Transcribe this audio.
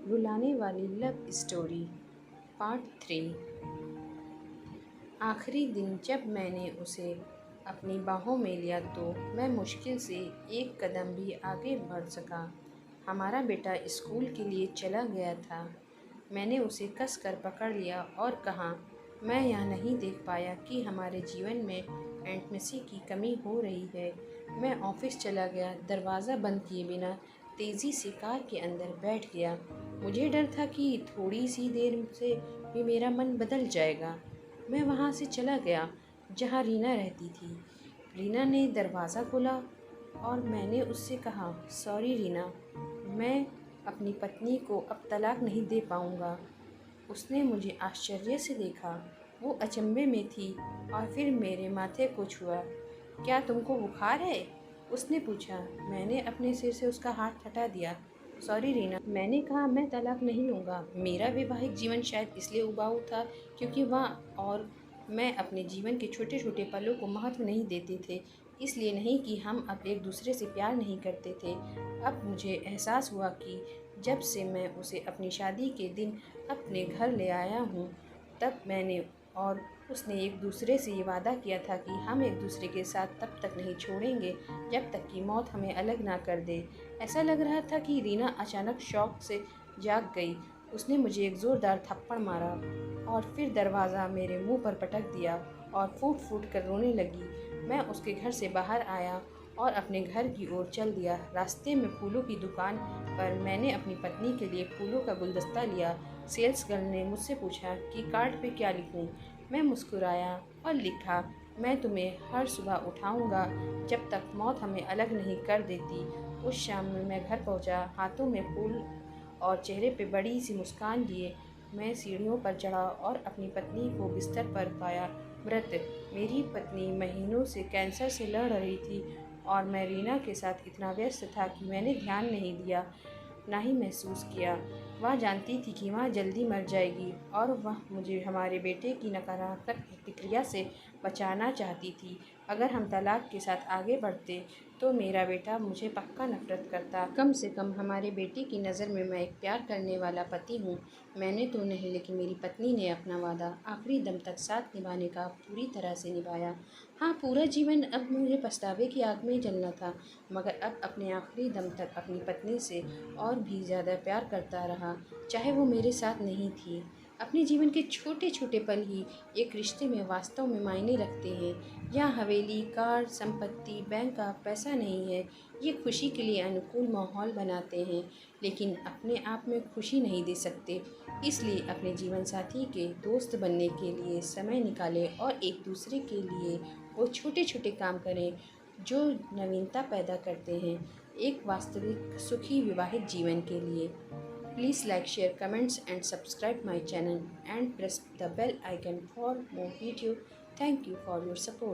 रुलाने वाली love story part 3। आखिरी दिन जब मैंने उसे अपनी बाहों में लिया तो मैं मुश्किल से एक कदम भी आगे बढ़ सका। हमारा बेटा स्कूल के लिए चला गया था। मैंने उसे कस कर पकड़ लिया और कहा, मैं यह नहीं देख पाया कि हमारे जीवन में इंटिमेसी की कमी हो रही है। मैं ऑफिस चला गया, दरवाज़ा बंद किए बिना तेज़ी से कार के अंदर बैठ गया। मुझे डर था कि थोड़ी सी देर से भी मेरा मन बदल जाएगा। मैं वहाँ से चला गया जहाँ रीना रहती थी। रीना ने दरवाज़ा खोला और मैंने उससे कहा, सॉरी रीना, मैं अपनी पत्नी को अब तलाक नहीं दे पाऊँगा। उसने मुझे आश्चर्य से देखा। वो अचंभे में थी और फिर मेरे माथे को छुआ। क्या तुमको बुखार है? उसने पूछा। मैंने अपने सिर से उसका हाथ हटा दिया। सॉरी रीना, मैंने कहा, मैं तलाक नहीं लूँगा। मेरा वैवाहिक जीवन शायद इसलिए उबाऊ था क्योंकि वह और मैं अपने जीवन के छोटे छोटे पलों को महत्व नहीं देते थे। इसलिए नहीं कि हम अब एक दूसरे से प्यार नहीं करते थे। अब मुझे एहसास हुआ कि जब से मैं उसे अपनी शादी के दिन अपने घर ले आया हूँ, तब मैंने और उसने एक दूसरे से ये वादा किया था कि हम एक दूसरे के साथ तब तक नहीं छोड़ेंगे जब तक कि मौत हमें अलग ना कर दे। ऐसा लग रहा था कि रीना अचानक शौक से जाग गई। उसने मुझे एक ज़ोरदार थप्पड़ मारा और फिर दरवाज़ा मेरे मुंह पर पटक दिया और फूट फूट कर रोने लगी। मैं उसके घर से बाहर आया और अपने घर की ओर चल दिया। रास्ते में फूलों की दुकान पर मैंने अपनी पत्नी के लिए फूलों का गुलदस्ता लिया। सेल्स गर्ल ने मुझसे पूछा कि कार्ड पे क्या लिखूं। मैं मुस्कुराया और लिखा, मैं तुम्हें हर सुबह उठाऊंगा जब तक मौत हमें अलग नहीं कर देती। उस शाम में मैं घर पहुंचा, हाथों में फूल और चेहरे पे बड़ी सी मुस्कान लिए। मैं सीढ़ियों पर चढ़ा और अपनी पत्नी को बिस्तर पर पाया मृत। मेरी पत्नी महीनों से कैंसर से लड़ रही थी और मैं रीना के साथ इतना व्यस्त था कि मैंने ध्यान नहीं दिया, ना ही महसूस किया। वह जानती थी कि वह जल्दी मर जाएगी और वह मुझे हमारे बेटे की नकारात्मक प्रतिक्रिया से बचाना चाहती थी। अगर हम तलाक के साथ आगे बढ़ते तो मेरा बेटा मुझे पक्का नफरत करता। कम से कम हमारे बेटे की नज़र में मैं एक प्यार करने वाला पति हूँ। मैंने तो नहीं, लेकिन मेरी पत्नी ने अपना वादा आखिरी दम तक साथ निभाने का पूरी तरह से निभाया। हाँ, पूरा जीवन अब मुझे पछतावे की आग में जलना था, मगर अब अपने आखिरी दम तक अपनी पत्नी से और भी ज़्यादा प्यार करता रहा, चाहे वो मेरे साथ नहीं थी। अपने जीवन के छोटे छोटे पल ही एक रिश्ते में वास्तव में मायने रखते हैं। यहाँ हवेली, कार, संपत्ति, बैंक का पैसा नहीं है। ये खुशी के लिए अनुकूल माहौल बनाते हैं, लेकिन अपने आप में खुशी नहीं दे सकते। इसलिए अपने जीवन साथी के दोस्त बनने के लिए समय निकालें और एक दूसरे के लिए वो छोटे छोटे काम करें जो नवीनता पैदा करते हैं एक वास्तविक सुखी विवाहित जीवन के लिए। Please like, share, comments and subscribe my channel and press the bell icon for more video. Thank you for your support.